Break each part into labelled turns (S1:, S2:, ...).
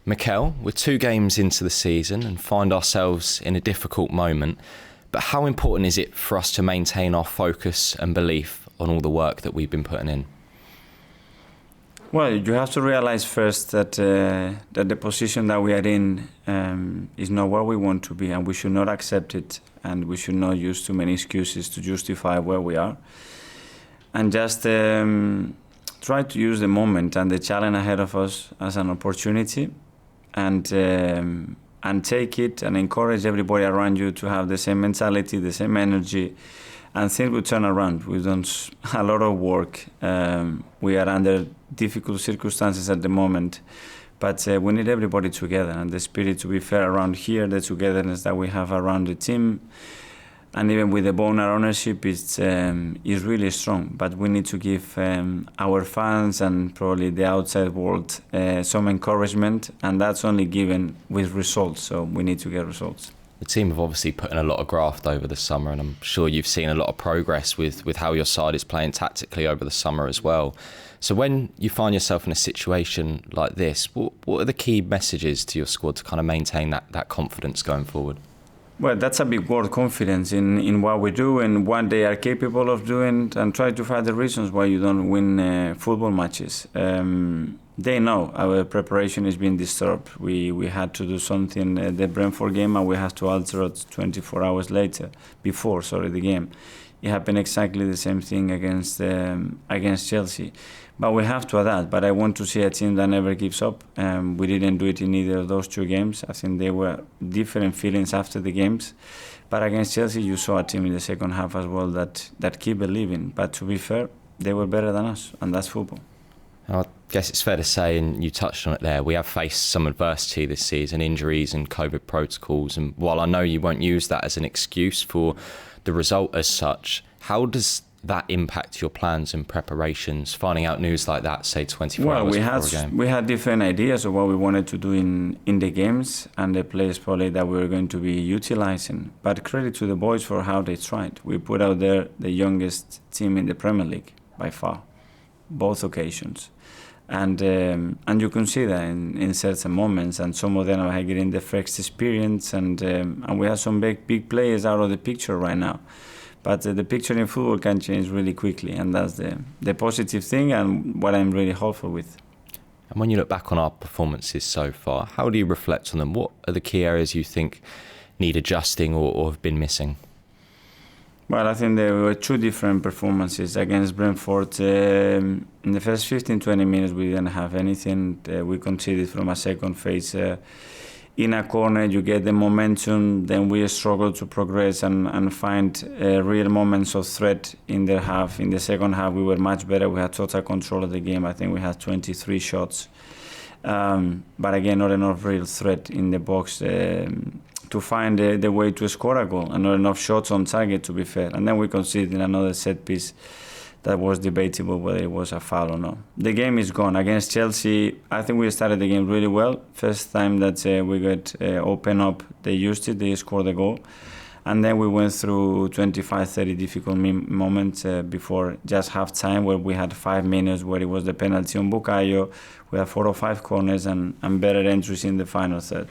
S1: Mikel, we're 2 games into the season and find ourselves in a difficult moment, but how important is it for us to maintain our focus and belief on all the work that we've been putting in?
S2: Well, you have to realize first that the position that we are in is not where we want to be, and we should not accept it, and we should not use too many excuses to justify where we are. And just try to use the moment and the challenge ahead of us as an opportunity, and take it and encourage everybody around you to have the same mentality, the same energy, and things will turn around. We've done a lot of work. We are under difficult circumstances at the moment, but we need everybody together, and the spirit to be fair around here, the togetherness that we have around the team, and even with the owner ownership is really strong. But we need to give our fans and probably the outside world some encouragement, and that's only given with results, so we need to get results.
S1: The team have obviously put in a lot of graft over the summer, and I'm sure you've seen a lot of progress with how your side is playing tactically over the summer as well. So when you find yourself in a situation like this, what are the key messages to your squad to kind of maintain that confidence going forward?
S2: Well, that's a big word, confidence in what we do and what they are capable of doing, and try to find the reasons why you don't win football matches. They know our preparation is being disturbed. We had to do something the Brentford game, and we had to alter it 24 hours before the game. It happened exactly the same thing against Chelsea. But we have to adapt. But I want to see a team that never gives up. We didn't do it in either of those 2 games. I think there were different feelings after the games. But against Chelsea, you saw a team in the second half as well that keep believing. But to be fair, they were better than us, and that's football.
S1: I guess it's fair to say, and you touched on it there, we have faced some adversity this season, injuries and COVID protocols. And while I know you won't use that as an excuse for the result as such, how does that impact your plans and preparations, finding out news like that, say 24 hours before a game?
S2: We had different ideas of what we wanted to do in the games and the players probably that we were going to be utilising. But credit to the boys for how they tried. We put out there the youngest team in the Premier League, by far, both occasions. And you can see that in certain moments, and some of them are getting the first experience, and we have some big players out of the picture right now. But the picture in football can change really quickly, and that's the positive thing and what I'm really hopeful with.
S1: And when you look back on our performances so far, how do you reflect on them? What are the key areas you think need adjusting or have been missing?
S2: Well, I think there were 2 different performances against Brentford. In the first 15-20 minutes, we didn't have anything. We conceded from a second phase. In a corner, you get the momentum, then we struggle to progress and find real moments of threat in the half. In the second half, we were much better. We had total control of the game. I think we had 23 shots. But again, not enough real threat in the box to find the way to score a goal, and not enough shots on target, to be fair. And then we conceded another set piece that was debatable whether it was a foul or not. The game is gone. Against Chelsea, I think we started the game really well. First time that we got open up, they used it, they scored the goal. And then we went through 25-30 difficult moments before just half time, where we had 5 minutes where it was the penalty on Bukayo. We had 4 or 5 corners and better entries in the final third.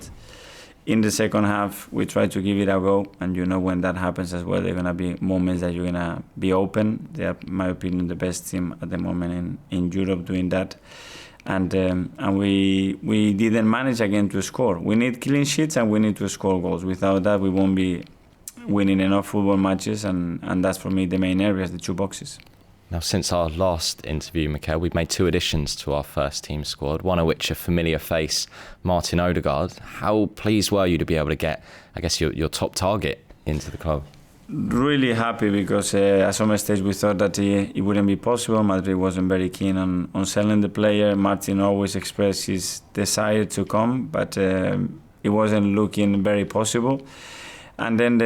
S2: In the second half, we try to give it a go, and when that happens as well, there are going to be moments that you're going to be open. They are, in my opinion, the best team at the moment in Europe doing that. And we didn't manage again to score. We need clean sheets and we need to score goals. Without that, we won't be winning enough football matches, and that's for me the main areas, the 2 boxes.
S1: Now, since our last interview, Mikel, we've made 2 additions to our first team squad, one of which a familiar face, Martin Odegaard. How pleased were you to be able to get, I guess, your top target into the club?
S2: Really happy, because at some stage we thought that it wouldn't be possible. Madrid wasn't very keen on selling the player. Martin always expressed his desire to come, but it wasn't looking very possible. And then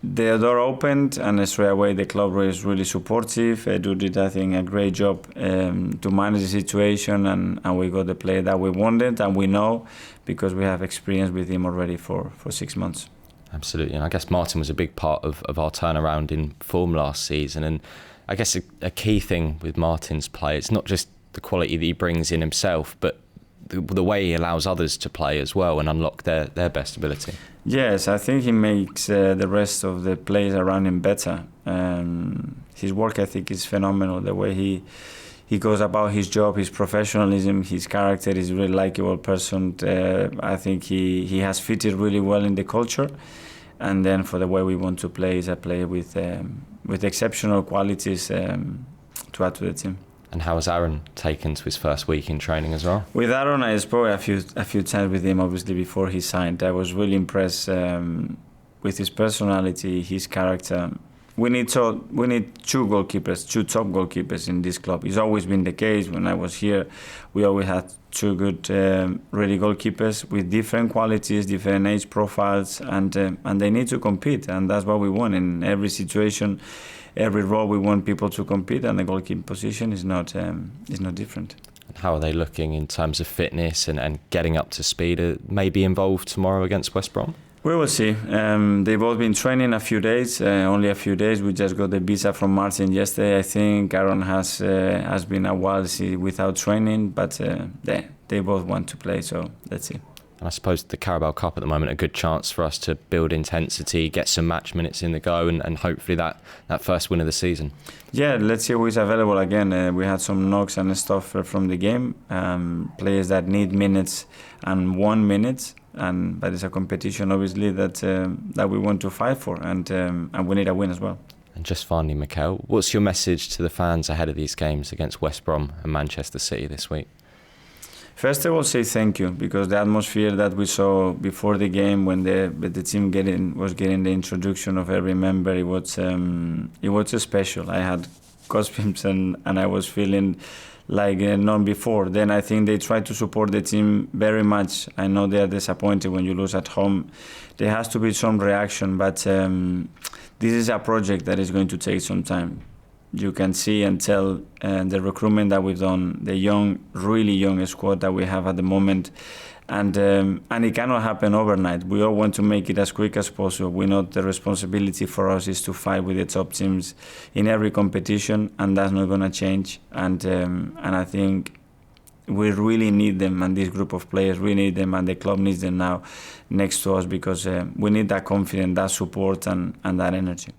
S2: the door opened, and straight away the club was really supportive. Edu did, I think, a great job to manage the situation, and we got the player that we wanted, and we know because we have experience with him already for 6 months.
S1: Absolutely, and I guess Martin was a big part of our turnaround in form last season, and I guess a key thing with Martin's play, it's not just the quality that he brings in himself, but the way he allows others to play as well and unlock their best ability.
S2: Yes, I think he makes the rest of the players around him better. His work ethic is phenomenal. The way he goes about his job, his professionalism, his character, he's a really likable person. I think he has fitted really well in the culture. And then for the way we want to play, is a player with exceptional qualities to add to the team.
S1: And how has Aaron taken to his first week in training as well?
S2: With Aaron, I spoke a few times with him, obviously, before he signed. I was really impressed with his personality, his character. We need two goalkeepers, two top goalkeepers in this club. It's always been the case. When I was here, we always had two good, ready goalkeepers with different qualities, different age profiles, and they need to compete. And that's what we want in every situation. Every role we want people to compete, and the goalkeeping position is not different.
S1: And how are they looking in terms of fitness and getting up to speed? May be involved tomorrow against West Brom?
S2: We will see. They've both been training a few days, only a few days. We just got the visa from Martin yesterday. I think Aaron has been a while without training, but they both want to play, so let's see.
S1: And I suppose the Carabao Cup at the moment, a good chance for us to build intensity, get some match minutes in the go, and hopefully that first win of the season. Yeah, let's see who is available again. We had some knocks and stuff from the game. Players that need minutes and 1 minute, but it's a competition obviously that we want to fight for, and we need a win as well. And just finally, Mikel, what's your message to the fans ahead of these games against West Brom and Manchester City this week? First of all, say thank you, because the atmosphere that we saw before the game, when the team was getting the introduction of every member, it was special. I had goosebumps and I was feeling like none before. Then I think they tried to support the team very much. I know they are disappointed when you lose at home. There has to be some reaction, but this is a project that is going to take some time. You can see and tell the recruitment that we've done, the really young squad that we have at the moment, and it cannot happen overnight. We all want to make it as quick as possible. We know the responsibility for us is to fight with the top teams in every competition, and that's not going to change. And I think we really need them, and this group of players, we need them, and the club needs them now next to us, because we need that confidence, that support, and that energy.